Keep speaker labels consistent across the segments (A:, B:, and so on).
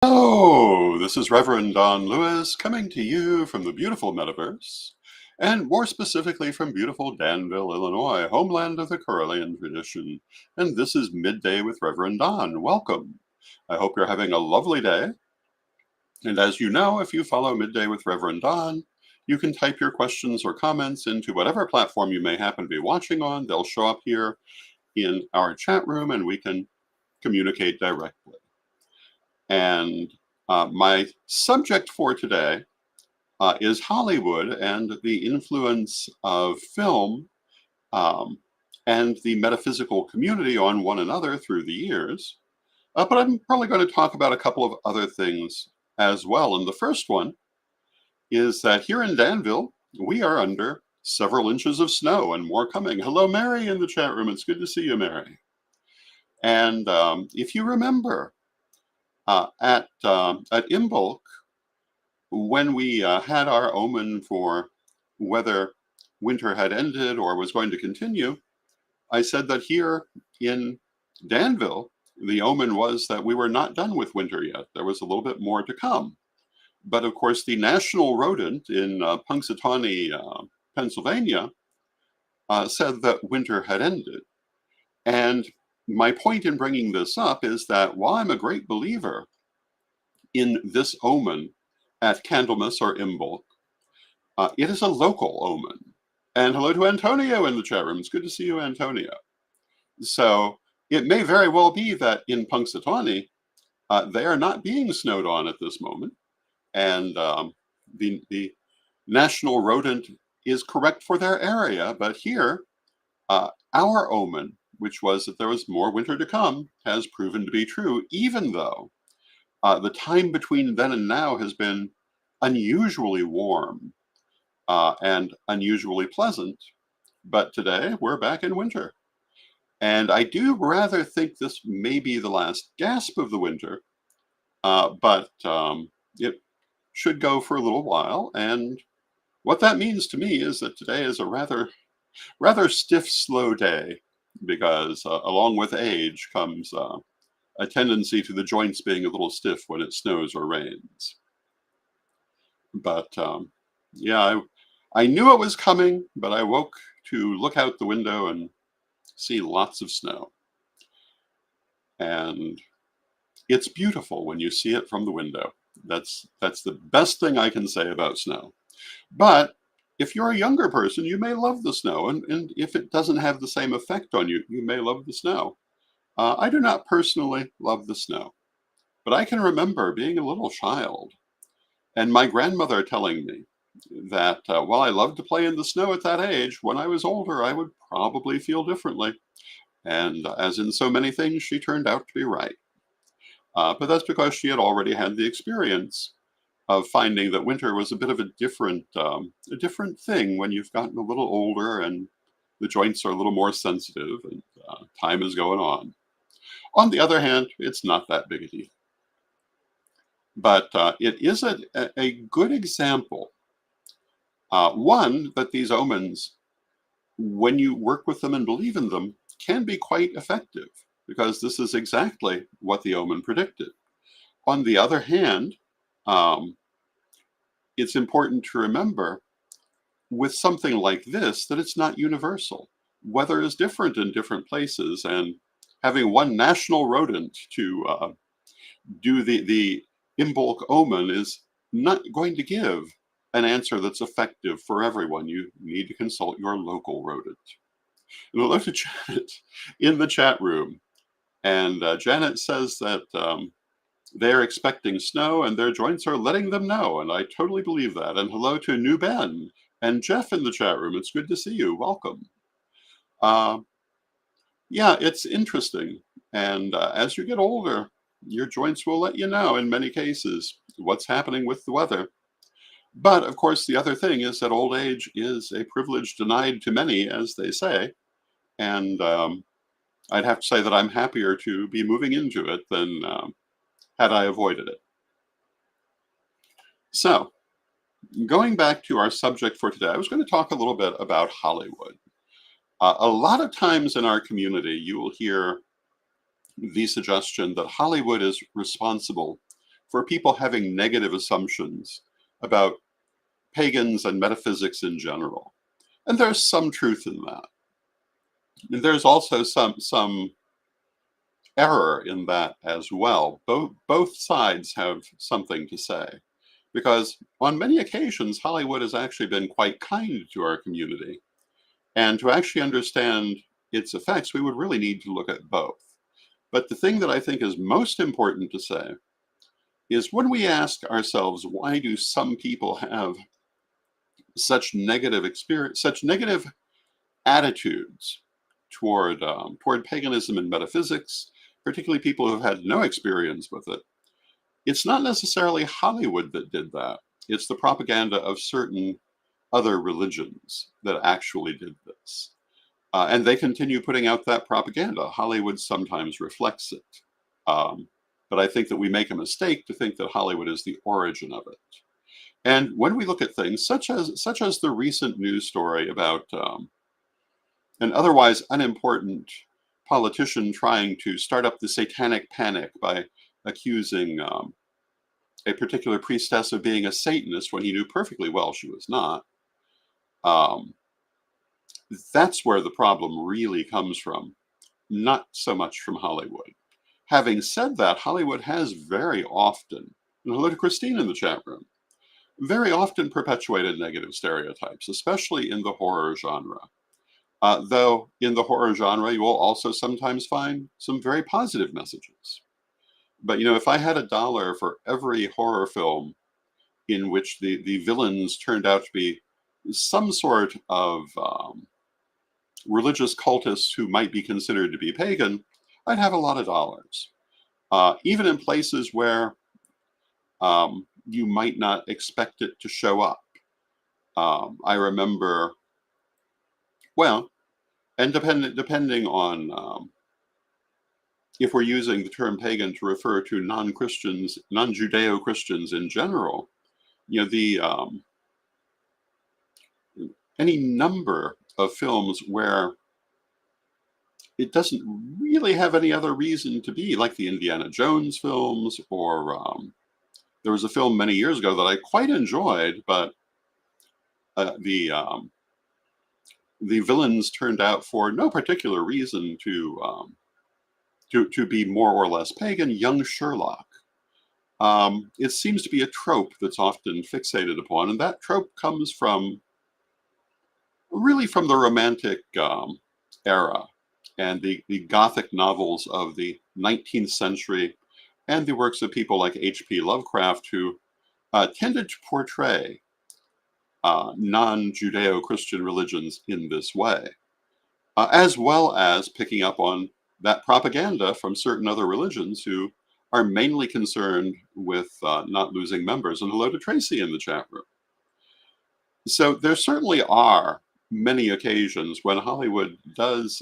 A: Hello, this is Reverend Don Lewis coming to you from the beautiful metaverse, and more specifically from beautiful Danville, Illinois, homeland of the Correllian tradition. And this is Midday with Reverend Don. Welcome. I hope you're having a lovely day. And as you know, if you follow Midday with Reverend Don, you can type your questions or comments into whatever platform you may happen to be watching on. They'll show up here in our chat room and we can communicate directly. And my subject for today is Hollywood and the influence of film um, and the metaphysical community on one another through the years. But I'm probably going to talk about a couple of other things as well. And the first one is that here in Danville, we are under several inches of snow and more coming. Hello, Mary, in the chat room. It's good to see you, Mary. And if you remember, at Imbolc, when we had our omen for whether winter had ended or was going to continue, I said that here in Danville, the omen was that we were not done with winter yet. There was a little bit more to come. But of course, the national rodent in Punxsutawney, Pennsylvania, said that winter had ended. And my point in bringing this up is that while I'm a great believer in this omen at Candlemas or Imbolc, it is a local omen. And hello to Antonio in the chat room. It's good to see you, Antonio. So it may very well be that in Punxsutawney, they are not being snowed on at this moment. And the national rodent is correct for their area. But here, our omen, which was that there was more winter to come, has proven to be true, even though the time between then and now has been unusually warm and unusually pleasant. But today we're back in winter. And I do rather think this may be the last gasp of the winter, but it should go for a little while. And what that means to me is that today is a rather stiff, slow day, because along with age comes a tendency to the joints being a little stiff when it snows or rains. But yeah, I knew it was coming, but I woke to look out the window and see lots of snow. And it's beautiful when you see it from the window. That's the best thing I can say about snow. But if you're a younger person, you may love the snow. And if it doesn't have the same effect on you, you may love the snow. I do not personally love the snow, but I can remember being a little child and my grandmother telling me that while I loved to play in the snow at that age, when I was older, I would probably feel differently. And as in so many things, she turned out to be right. But that's because she had already had the experience of finding that winter was a bit of a different thing when you've gotten a little older and the joints are a little more sensitive and time is going on. On the other hand, it's not that big a deal. But it is a good example. One, that these omens, when you work with them and believe in them, can be quite effective, because this is exactly what the omen predicted. On the other hand, it's important to remember with something like this that it's not universal. Weather is different in different places, and having one national rodent to do the Imbolc omen is not going to give an answer that's effective for everyone. You need to consult your local rodent. And I'll look to Janet in the chat room. And Janet says that they're expecting snow and their joints are letting them know. And I totally believe that. And hello to New Ben and Jeff in the chat room. It's good to see you. Welcome. Yeah, it's interesting. And as you get older, your joints will let you know in many cases what's happening with the weather. But of course, the other thing is that old age is a privilege denied to many, as they say. And I'd have to say that I'm happier to be moving into it than had I avoided it. So, going back to our subject for today, I was going to talk a little bit about Hollywood. A lot of times in our community, you will hear the suggestion that Hollywood is responsible for people having negative assumptions about pagans and metaphysics in general. And there's some truth in that. And there's also some error in that as well. Both sides have something to say. Because on many occasions, Hollywood has actually been quite kind to our community. And to actually understand its effects, we would really need to look at both. But the thing that I think is most important to say is when we ask ourselves, why do some people have such negative experience, such negative attitudes toward paganism and metaphysics, particularly people who've had no experience with it? It's not necessarily Hollywood that did that. It's the propaganda of certain other religions that actually did this. And they continue putting out that propaganda. Hollywood sometimes reflects it. But I think that we make a mistake to think that Hollywood is the origin of it. And when we look at things such as the recent news story about an otherwise unimportant politician trying to start up the satanic panic by accusing a particular priestess of being a Satanist when he knew perfectly well she was not. That's where the problem really comes from, not so much from Hollywood. Having said that, Hollywood has very often, and hello to Christine in the chat room, very often perpetuated negative stereotypes, especially in the horror genre. Though in the horror genre, you will also sometimes find some very positive messages. But if I had $1 for every horror film in which the villains turned out to be some sort of religious cultists who might be considered to be pagan, I'd have a lot of dollars. Even in places where you might not expect it to show up. I remember, well, and depending on if we're using the term pagan to refer to non-Christians, non-Judeo-Christians in general, any number of films where it doesn't really have any other reason to be, like the Indiana Jones films, or there was a film many years ago that I quite enjoyed, but the villains turned out for no particular reason to be more or less pagan. Young Sherlock. It seems to be a trope that's often fixated upon, and that trope comes really from the Romantic era and the Gothic novels of the 19th century and the works of people like H.P. Lovecraft, who tended to portray non-Judeo-Christian religions in this way, as well as picking up on that propaganda from certain other religions who are mainly concerned with not losing members. And hello to Tracy in the chat room. So there certainly are many occasions when Hollywood does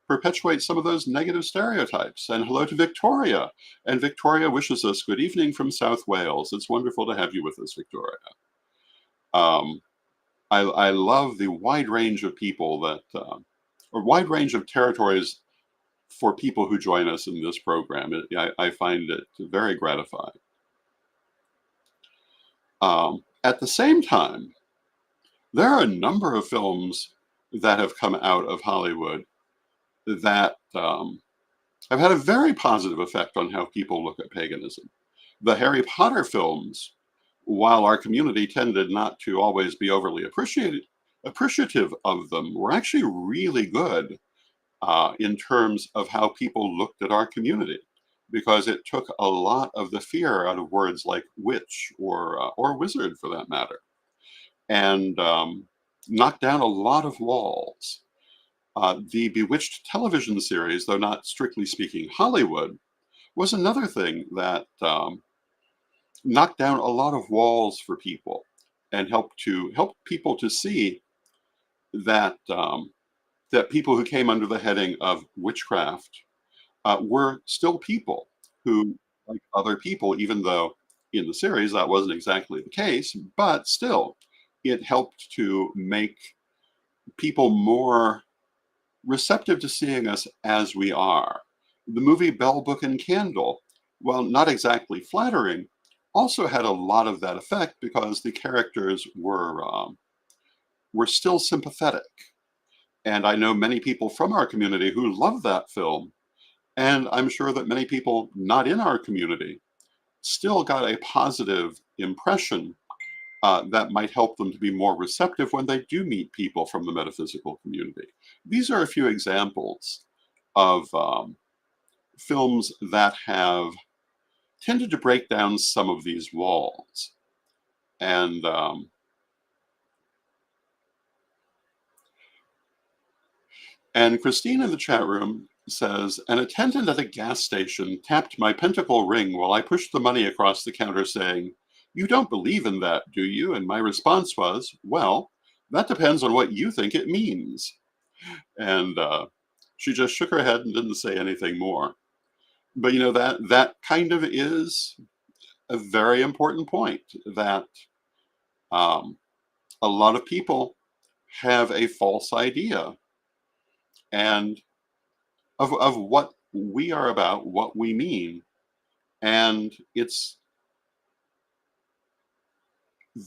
A: perpetuate some of those negative stereotypes. And hello to Victoria. And Victoria wishes us good evening from South Wales. It's wonderful to have you with us, Victoria. I love the wide range of people that, or wide range of territories for people who join us in this program. I find it very gratifying. At the same time, there are a number of films that have come out of Hollywood that have had a very positive effect on how people look at paganism. The Harry Potter films, while our community tended not to always be overly appreciative of them, were actually really good in terms of how people looked at our community, because it took a lot of the fear out of words like witch or wizard, for that matter, and knocked down a lot of walls. The Bewitched television series, though not strictly speaking Hollywood, was another thing that knocked down a lot of walls for people and helped people to see that that people who came under the heading of witchcraft were still people who, like other people, even though in the series that wasn't exactly the case, but still, it helped to make people more receptive to seeing us as we are. The movie Bell, Book, and Candle, while not exactly flattering, also had a lot of that effect because the characters were still sympathetic. And I know many people from our community who love that film. And I'm sure that many people not in our community still got a positive impression that might help them to be more receptive when they do meet people from the metaphysical community. These are a few examples of films that have tended to break down some of these walls. And Christine in the chat room says, an attendant at a gas station tapped my pentacle ring while I pushed the money across the counter saying, "You don't believe in that, do you?" And my response was, "Well, that depends on what you think it means." And she just shook her head and didn't say anything more. But that kind of is a very important point, that um, a lot of people have a false idea and of what we are about, what we mean. And it's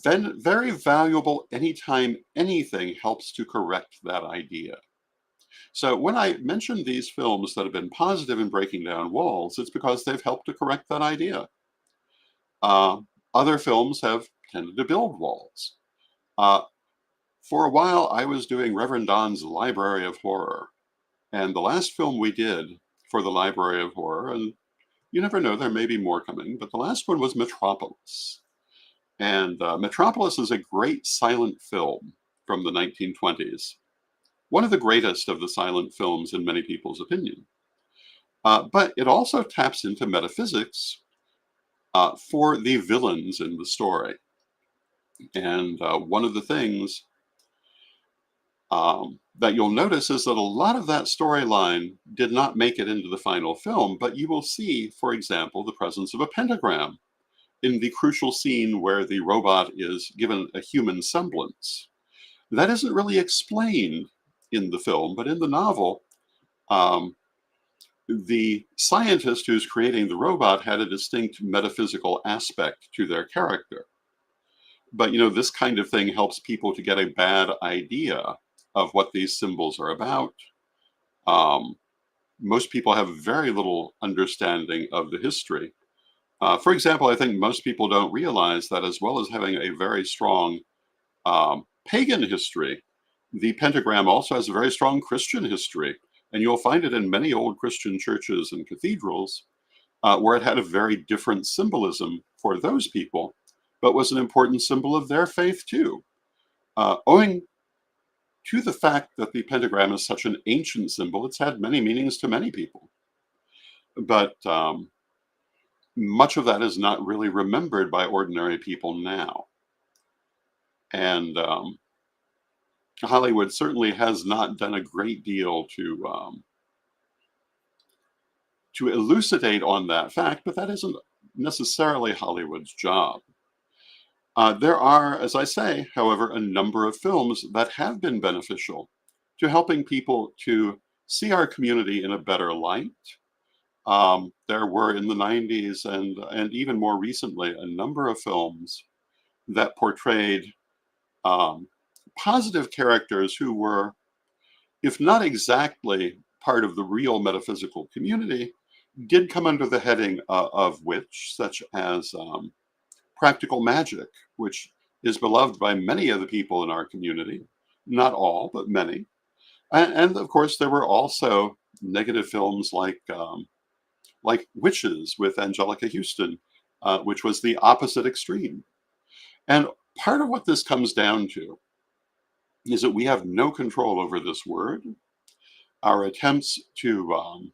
A: then very valuable anytime anything helps to correct that idea. So when I mention these films that have been positive in breaking down walls, it's because they've helped to correct that idea. Uh, Other films have tended to build walls. Uh, for a while, I was doing Rev Don's Library of Horror. And the last film we did for the Library of Horror, and you never know, there may be more coming, but the last one was Metropolis. And Metropolis is a great silent film from the 1920s. One of the greatest of the silent films in many people's opinion. But it also taps into metaphysics for the villains in the story. And one of the things that you'll notice is that a lot of that storyline did not make it into the final film, but you will see, for example, the presence of a pentagram in the crucial scene where the robot is given a human semblance. That isn't really explained in the film, but in the novel, um, the scientist who's creating the robot had a distinct metaphysical aspect to their character. But this kind of thing helps people to get a bad idea of what these symbols are about. Um, Most people have very little understanding of the history. For example, I think most people don't realize that as well as having a very strong pagan history, the pentagram also has a very strong Christian history. And you'll find it in many old Christian churches and cathedrals where it had a very different symbolism for those people, but was an important symbol of their faith too. Owing to the fact that the pentagram is such an ancient symbol, it's had many meanings to many people. But much of that is not really remembered by ordinary people now. And Hollywood certainly has not done a great deal to elucidate on that fact, but that isn't necessarily Hollywood's job. There are, as I say, however, a number of films that have been beneficial to helping people to see our community in a better light. There were in the 90s and even more recently a number of films that portrayed um, positive characters who were, if not exactly part of the real metaphysical community, did come under the heading of witch, such as Practical Magic, which is beloved by many of the people in our community. Not all, but many. And of course, there were also negative films like Witches with Angelica Houston, which was the opposite extreme. And part of what this comes down to is that we have no control over this word. Our attempts to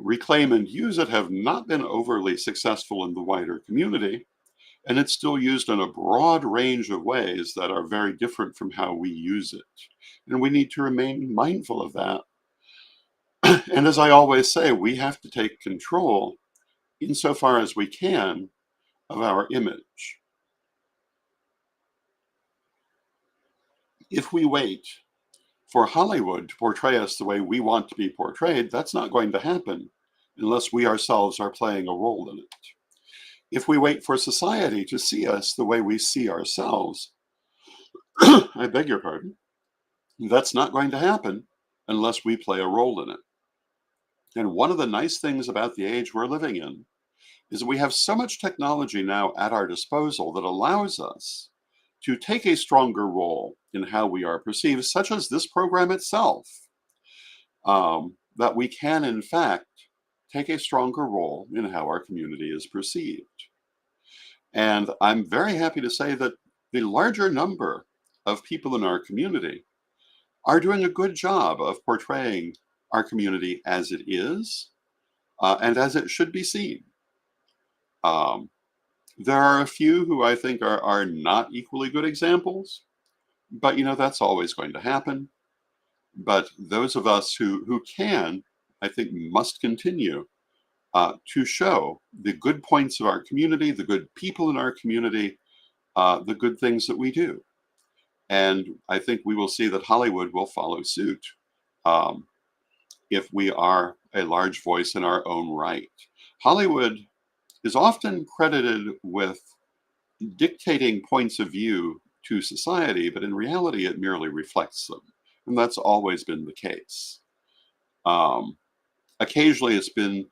A: reclaim and use it have not been overly successful in the wider community, and it's still used in a broad range of ways that are very different from how we use it. And we need to remain mindful of that. And as I always say, we have to take control, insofar as we can, of our image. If we wait for Hollywood to portray us the way we want to be portrayed, that's not going to happen unless we ourselves are playing a role in it. if we wait for society to see us the way we see ourselves, I beg your pardon, that's not going to happen unless we play a role in it. And one of the nice things about the age we're living in is that we have so much technology now at our disposal that allows us to take a stronger role in how we are perceived, such as this program itself, that we can, in fact, take a stronger role in how our community is perceived. And I'm very happy to say that the larger number of people in our community are doing a good job of portraying our community as it is and as it should be seen. Um, there are a few who I think are not equally good examples, but that's always going to happen. But those of us who can, I think, must continue to show the good points of our community, the good people in our community, the good things that we do. And I think we will see that Hollywood will follow suit if we are a large voice in our own right. Hollywood is often credited with dictating points of view to society, but in reality, it merely reflects them. And that's always been the case. Occasionally, it's been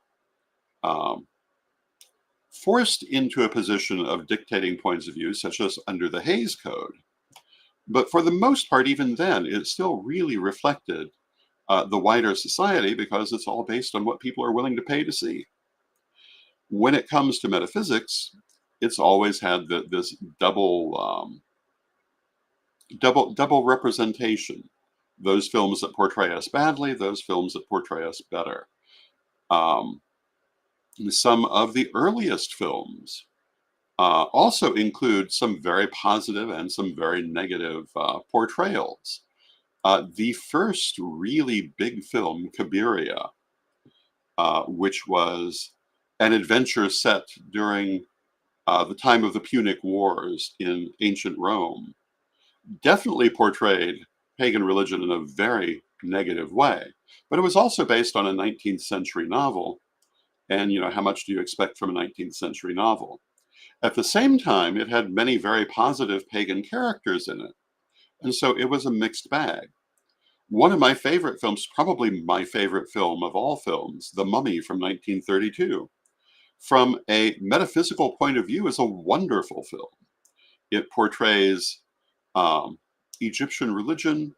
A: forced into a position of dictating points of view, such as under the Hays Code. But for the most part, even then, it still really reflected the wider society because it's all based on what people are willing to pay to see. When it comes to metaphysics, it's always had this double representation. Those films that portray us badly, those films that portray us better. Some of the earliest films also include some very positive and some very negative portrayals. The first really big film, Cabiria, which was an adventure set during the time of the Punic Wars in ancient Rome, definitely portrayed pagan religion in a very negative way. But it was also based on a 19th century novel. And, how much do you expect from a 19th century novel? At the same time, it had many very positive pagan characters in it. And so it was a mixed bag. One of my favorite films, probably my favorite film of all films, The Mummy from 1932, from a metaphysical point of view, is a wonderful film. It portrays Egyptian religion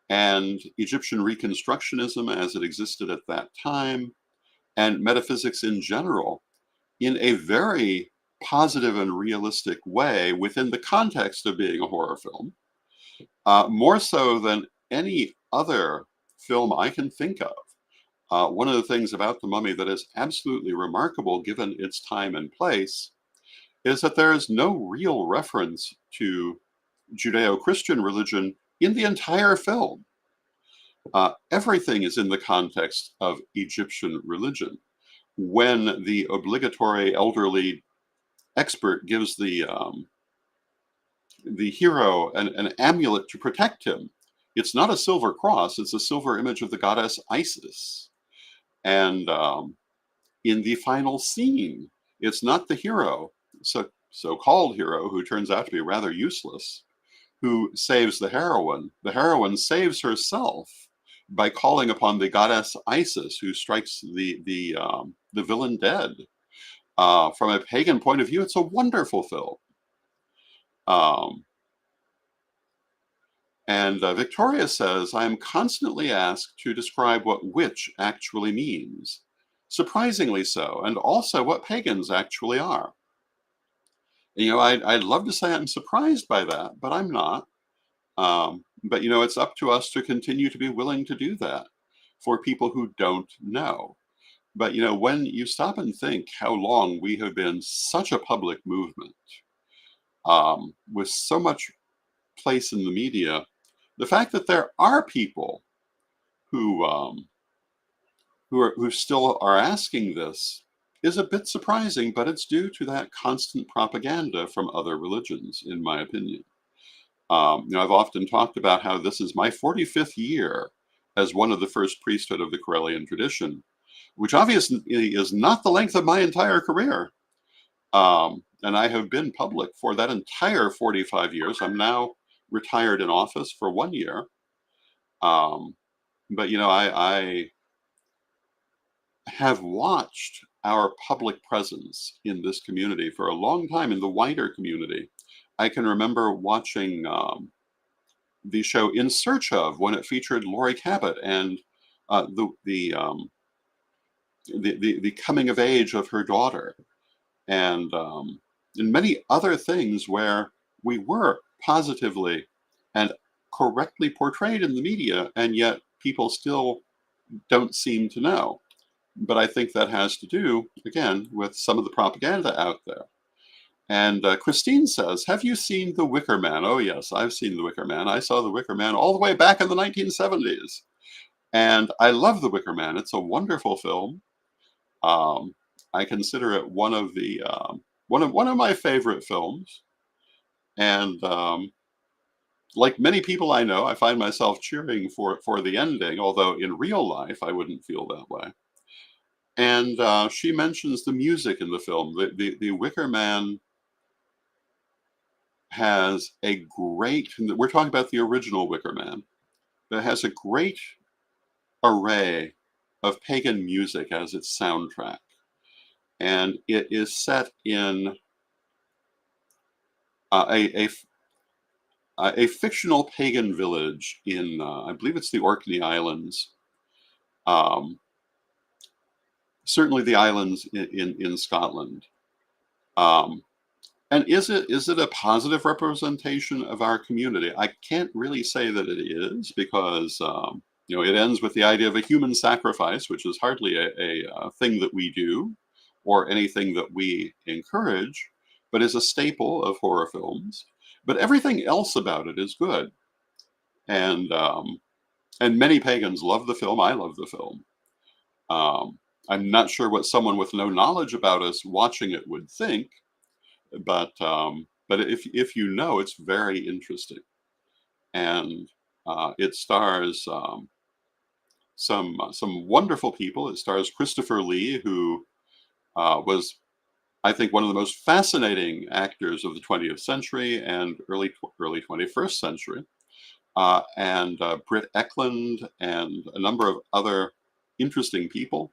A: and Egyptian Reconstructionism as it existed at that time, and metaphysics in general, in a very positive and realistic way within the context of being a horror film, more so than any other film I can think of. One of the things about The Mummy that is absolutely remarkable, given its time and place, is that there is no real reference to Judeo-Christian religion in the entire film. Everything is in the context of Egyptian religion. When the obligatory elderly expert gives the hero an amulet to protect him, it's not a silver cross, it's a silver image of the goddess Isis. And in the final scene, it's not the hero, so-called hero, who turns out to be rather useless, who saves the heroine. The heroine saves herself by calling upon the goddess Isis, who strikes the villain dead. From a pagan point of view, it's a wonderful film. And Victoria says, I am constantly asked to describe what witch actually means. Surprisingly so, and also what pagans actually are. I'd love to say I'm surprised by that, but I'm not. But it's up to us to continue to be willing to do that for people who don't know. But when you stop and think how long we have been such a public movement, with so much place in the media, the fact that there are people who still are asking this is a bit surprising, but it's due to that constant propaganda from other religions, in my opinion. I've often talked about how this is my 45th year as one of the first priesthood of the Corellian tradition, which obviously is not the length of my entire career. And I have been public for that entire 45 years. I'm now retired in office for 1 year. Um, but I have watched our public presence in this community for a long time in the wider community. I can remember watching the show In Search Of when it featured Laurie Cabot and uh, the the, um, the coming of age of her daughter, and many other things where we were positively and correctly portrayed in the media, and yet people still don't seem to know. But I think that has to do, again, with some of the propaganda out there. And Christine says, have you seen The Wicker Man? Oh, yes, I've seen The Wicker Man. I saw The Wicker Man all the way back in the 1970s. And I love The Wicker Man. It's a wonderful film. Um, I consider it one of my favorite films. And like many people I know, I find myself cheering for the ending, although in real life I wouldn't feel that way. And she mentions the music in the film. The Wicker Man has a great, we're talking about the original Wicker Man, that has a great array of pagan music as its soundtrack. And it is set in uh, a, a, a fictional pagan village in, I believe it's the Orkney Islands, um, certainly the islands in Scotland. Um, And is it a positive representation of our community? I can't really say that it is because it ends with the idea of a human sacrifice, which is hardly a thing that we do or anything that we encourage, but is a staple of horror films. But everything else about it is good, and and many pagans love the film. I love the film. Um, I'm not sure what someone with no knowledge about us watching it would think, but if you know, it's very interesting, and it stars some wonderful people. It stars Christopher Lee, who was, I think, one of the most fascinating actors of the 20th century and early 21st century, and Britt Eklund and a number of other interesting people.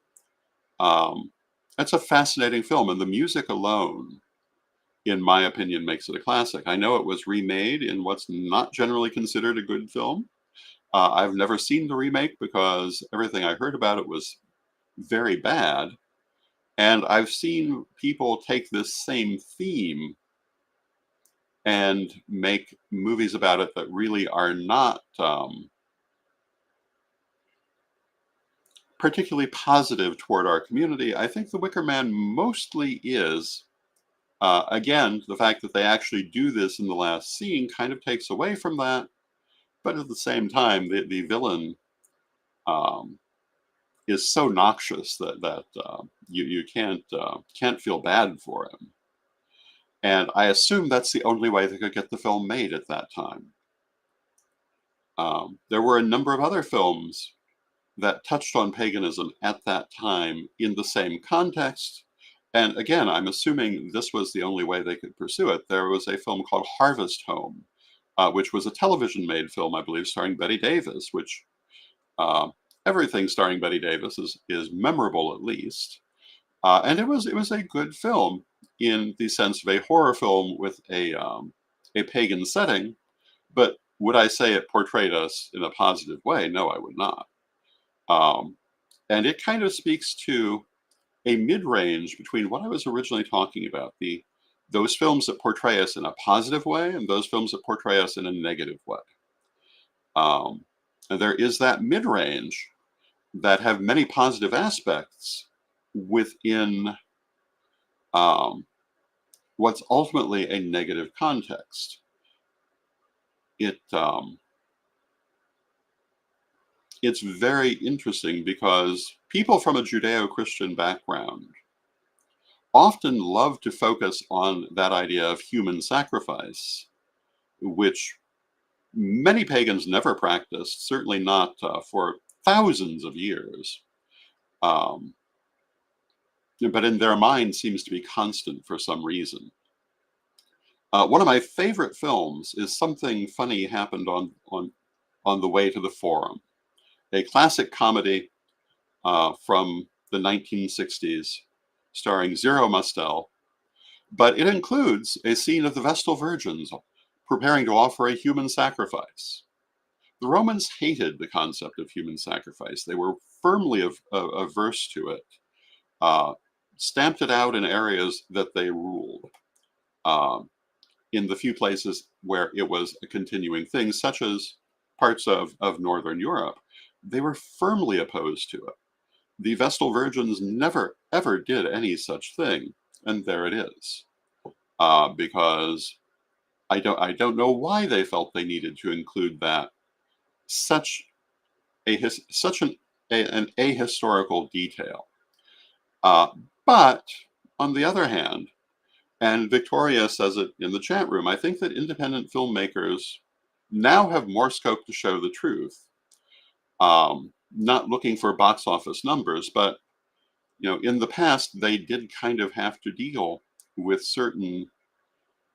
A: Um, that's a fascinating film, and the music alone, in my opinion, makes it a classic. I know it was remade in what's not generally considered a good film. I've never seen the remake because everything I heard about it was very bad. And I've seen people take this same theme and make movies about it that really are not particularly positive toward our community. I think The Wicker Man mostly is. Again, the fact that they actually do this in the last scene kind of takes away from that. But at the same time, the villain um, is so noxious that you can't feel bad for him. And I assume that's the only way they could get the film made at that time. There were a number of other films that touched on paganism at that time in the same context. And again, I'm assuming this was the only way they could pursue it. There was a film called Harvest Home, which was a television-made film, I believe, starring Betty Davis, which uh, everything starring Betty Davis is memorable at least. And it was a good film in the sense of a horror film with a pagan setting. But would I say it portrayed us in a positive way? No, I would not. Um, and it kind of speaks to a mid-range between what I was originally talking about, the those films that portray us in a positive way and those films that portray us in a negative way. Um, and there is that mid-range that have many positive aspects within um, what's ultimately a negative context. It it's very interesting because people from a Judeo-Christian background often love to focus on that idea of human sacrifice, which many pagans never practiced, certainly not for thousands of years. Um, but in their mind seems to be constant for some reason. One of my favorite films is Something Funny Happened on the Way to the Forum, a classic comedy from the 1960s starring Zero Mostel, but it includes a scene of the Vestal Virgins preparing to offer a human sacrifice. The Romans hated the concept of human sacrifice. They were firmly averse to it, uh, stamped it out in areas that they ruled. Um, in the few places where it was a continuing thing, such as parts of Northern Europe, they were firmly opposed to it. The Vestal Virgins never, ever did any such thing, and there it is. Because I don't know why they felt they needed to include that such such an ahistorical detail. Uh, but on the other hand, and Victoria says it in the chat room, I think that independent filmmakers now have more scope to show the truth. Not looking for box office numbers, but in the past they did kind of have to deal with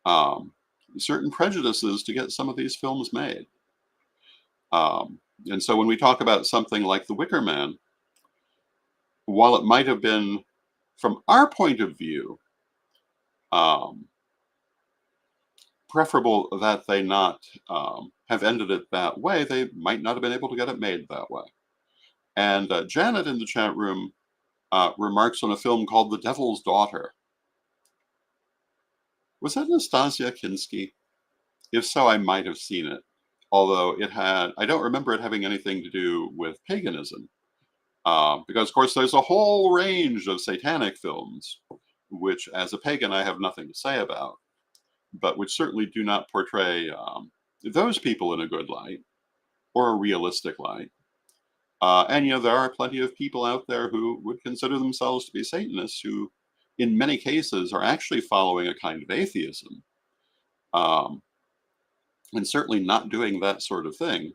A: um, certain prejudices to get some of these films made. And so when we talk about something like The Wicker Man, while it might have been, from our point of view, um, preferable that they not have ended it that way, they might not have been able to get it made that way. And Janet in the chat room remarks on a film called The Devil's Daughter. Was that Nastasia Kinski? If so, I might have seen it. Although I don't remember it having anything to do with paganism. Because, of course, there's a whole range of satanic films, which, as a pagan, I have nothing to say about, but which certainly do not portray those people in a good light or a realistic light. And, there are plenty of people out there who would consider themselves to be Satanists who, in many cases, are actually following a kind of atheism. And certainly not doing that sort of thing.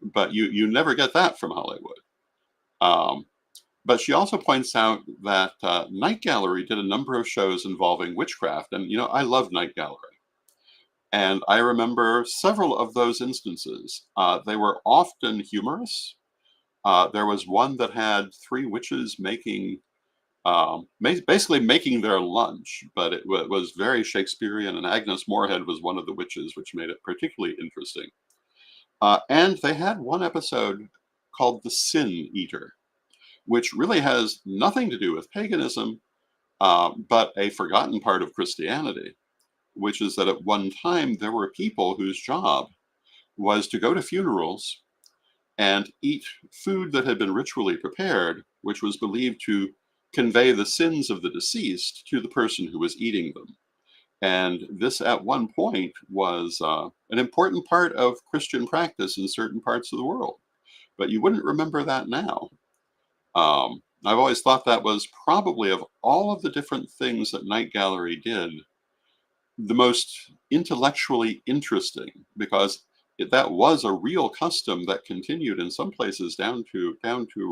A: But you never get that from Hollywood. But she also points out that Night Gallery did a number of shows involving witchcraft. And, I love Night Gallery. And I remember several of those instances. They were often humorous. There was one that had three witches basically making their lunch, but it was very Shakespearean, and Agnes Moorehead was one of the witches, which made it particularly interesting. And they had one episode called The Sin Eater, which really has nothing to do with paganism, but a forgotten part of Christianity, which is that at one time there were people whose job was to go to funerals and eat food that had been ritually prepared, which was believed to convey the sins of the deceased to the person who was eating them. And this, at one point, was an important part of Christian practice in certain parts of the world. But you wouldn't remember that now. I've always thought that was probably, of all of the different things that Night Gallery did, the most intellectually interesting, because that was a real custom that continued in some places down to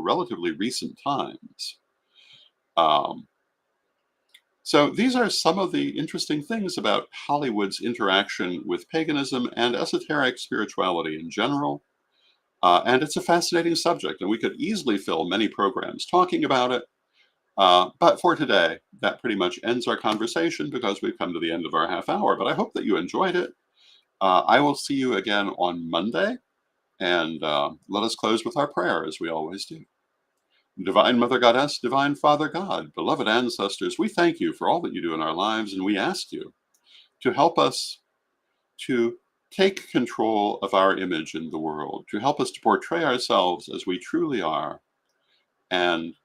A: relatively recent times. So these are some of the interesting things about Hollywood's interaction with paganism and esoteric spirituality in general. And it's a fascinating subject, and we could easily fill many programs talking about it. But for today, that pretty much ends our conversation because we've come to the end of our half hour. But I hope that you enjoyed it. I will see you again on Monday, and let us close with our prayer, as we always do. Divine Mother Goddess, Divine Father God, beloved ancestors, we thank you for all that you do in our lives, and we ask you to help us to take control of our image in the world, to help us to portray ourselves as we truly are, and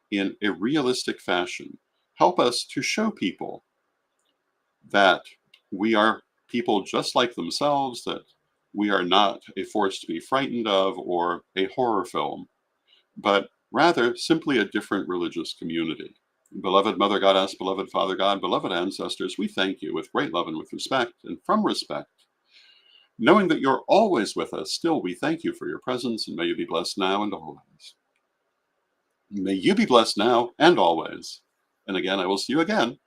A: in a realistic fashion. Help us to show people that we are people just like themselves, that we are not a force to be frightened of or a horror film, but rather simply a different religious community. Beloved Mother Goddess, beloved Father God, beloved ancestors, we thank you with great love and with respect, and from respect, knowing that you're always with us, still we thank you for your presence, and may you be blessed now and always. May you be blessed now and always. And again, I will see you again